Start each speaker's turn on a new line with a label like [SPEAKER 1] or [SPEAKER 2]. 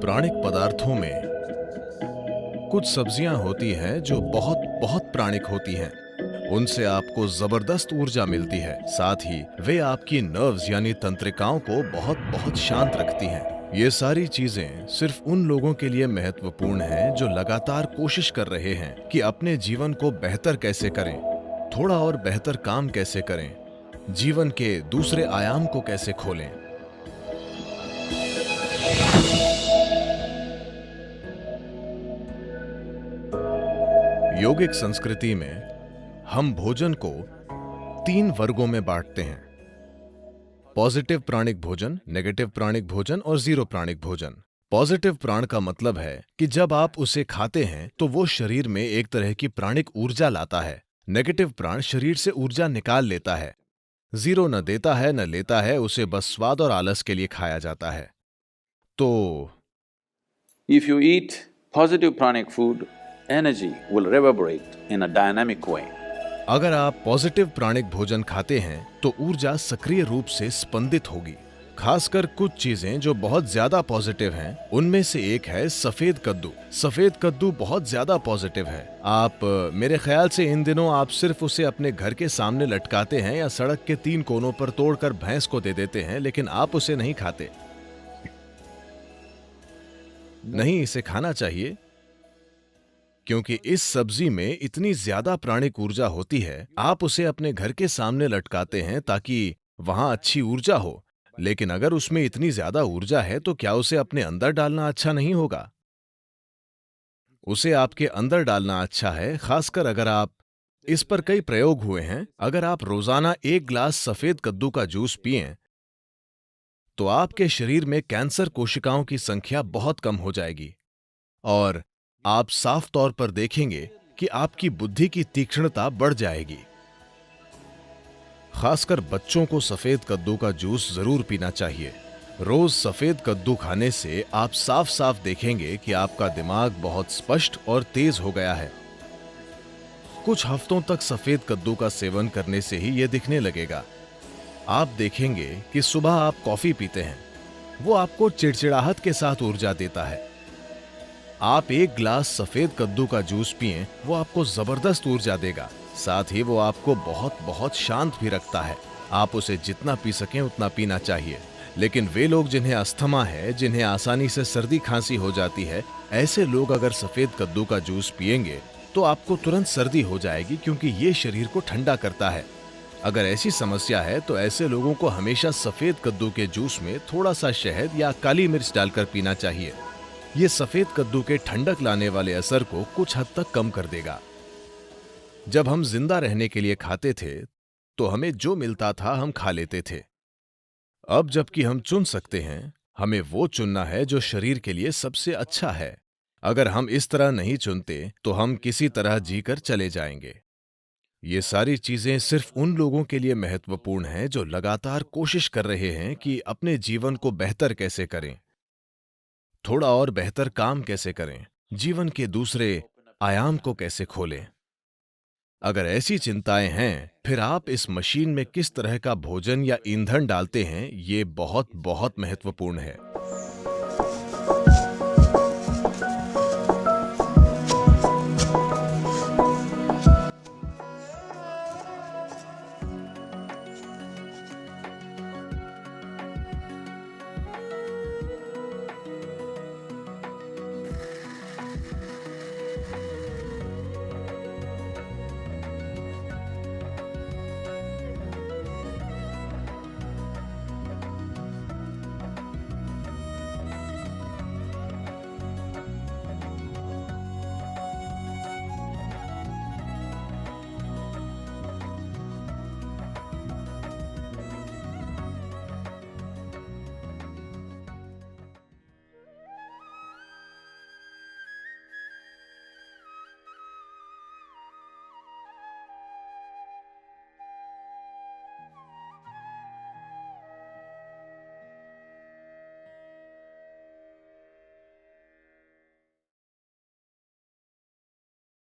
[SPEAKER 1] प्राणिक पदार्थों में कुछ सब्जियां होती हैं जो बहुत बहुत प्राणिक होती हैं। उनसे आपको जबरदस्त ऊर्जा मिलती है। साथ ही वे आपकी नर्व्स यानी तंत्रिकाओं को बहुत बहुत शांत रखती हैं। ये सारी चीजें सिर्फ उन लोगों के लिए महत्वपूर्ण हैं जो लगातार कोशिश कर रहे हैं कि अपने जीवन को बेहतर कैसे करें, थोड़ा और बेहतर काम कैसे करें, जीवन के दूसरे आयाम को कैसे खोलें। योगिक संस्कृति में हम भोजन को 3 वर्गों में बांटते हैं: पॉजिटिव प्राणिक भोजन, नेगेटिव प्राणिक भोजन और जीरो प्राणिक भोजन। पॉजिटिव प्राण का मतलब है कि जब आप उसे खाते हैं तो वो शरीर में एक तरह की प्राणिक ऊर्जा लाता है। नेगेटिव प्राण शरीर से ऊर्जा निकाल लेता है। जीरो न देता है न लेता है, उसे बस स्वाद और आलस के लिए खाया जाता है। तो
[SPEAKER 2] If you eat positive pranic food, energy will reverberate in a dynamic way.
[SPEAKER 1] अगर आप पॉजिटिव प्राणिक भोजन खाते हैं तो ऊर्जा सक्रिय रूप से स्पंदित होगी। खासकर कुछ चीजें जो बहुत ज्यादा पॉजिटिव हैं, उनमें से एक है सफेद कद्दू। सफेद कद्दू बहुत ज्यादा पॉजिटिव है। आप मेरे ख्याल से इन दिनों आप सिर्फ उसे अपने घर के सामने लटकाते हैं या सड़क के 3 कोनों पर तोड़कर भैंस को दे देते हैं, लेकिन आप उसे नहीं खाते। नहीं, इसे खाना चाहिए क्योंकि इस सब्जी में इतनी ज्यादा प्राणिक ऊर्जा होती है। आप उसे अपने घर के सामने लटकाते हैं ताकि वहां अच्छी ऊर्जा हो, लेकिन अगर उसमें इतनी ज्यादा ऊर्जा है तो क्या उसे अपने अंदर डालना अच्छा नहीं होगा? उसे आपके अंदर डालना अच्छा है, खासकर अगर आप इस पर कई प्रयोग हुए हैं। अगर आप रोजाना 1 गिलास सफेद कद्दू का जूस पिएं तो आपके शरीर में कैंसर कोशिकाओं की संख्या बहुत कम हो जाएगी और आप साफ तौर पर देखेंगे कि आपकी बुद्धि की तीक्ष्णता बढ़ जाएगी। खासकर बच्चों को सफेद कद्दू का जूस जरूर पीना चाहिए। रोज सफेद कद्दू खाने से आप साफ साफ देखेंगे कि आपका दिमाग बहुत स्पष्ट और तेज हो गया है। कुछ हफ्तों तक सफेद कद्दू का सेवन करने से ही यह दिखने लगेगा। आप देखेंगे कि सुबह आप कॉफी पीते हैं, वो आपको चिड़चिड़ाहट के साथ ऊर्जा देता है। आप 1 गिलास सफेद कद्दू का जूस पिएं, वो आपको जबरदस्त ऊर्जा देगा। साथ ही वो आपको बहुत बहुत शांत भी रखता है। आप उसे जितना पी सकें उतना पीना चाहिए। लेकिन वे लोग जिन्हें अस्थमा है, जिन्हें आसानी से सर्दी खांसी हो जाती है, ऐसे लोग अगर सफेद कद्दू का जूस पिएंगे तो आपको तुरंत सर्दी हो जाएगी, क्योंकि ये शरीर को ठंडा करता है। अगर ऐसी समस्या है तो ऐसे लोगों को हमेशा सफेद कद्दू के जूस में थोड़ा सा शहद या काली मिर्च डालकर पीना चाहिए। ये सफेद कद्दू के ठंडक लाने वाले असर को कुछ हद तक कम कर देगा। जब हम जिंदा रहने के लिए खाते थे तो हमें जो मिलता था हम खा लेते थे। अब जबकि हम चुन सकते हैं, हमें वो चुनना है जो शरीर के लिए सबसे अच्छा है। अगर हम इस तरह नहीं चुनते तो हम किसी तरह जीकर चले जाएंगे। ये सारी चीजें सिर्फ उन लोगों के लिए महत्वपूर्ण हैं जो लगातार कोशिश कर रहे हैं कि अपने जीवन को बेहतर कैसे करें, थोड़ा और बेहतर काम कैसे करें, जीवन के दूसरे आयाम को कैसे खोलें। अगर ऐसी चिंताएं हैं, फिर आप इस मशीन में किस तरह का भोजन या ईंधन डालते हैं, ये बहुत बहुत महत्वपूर्ण है।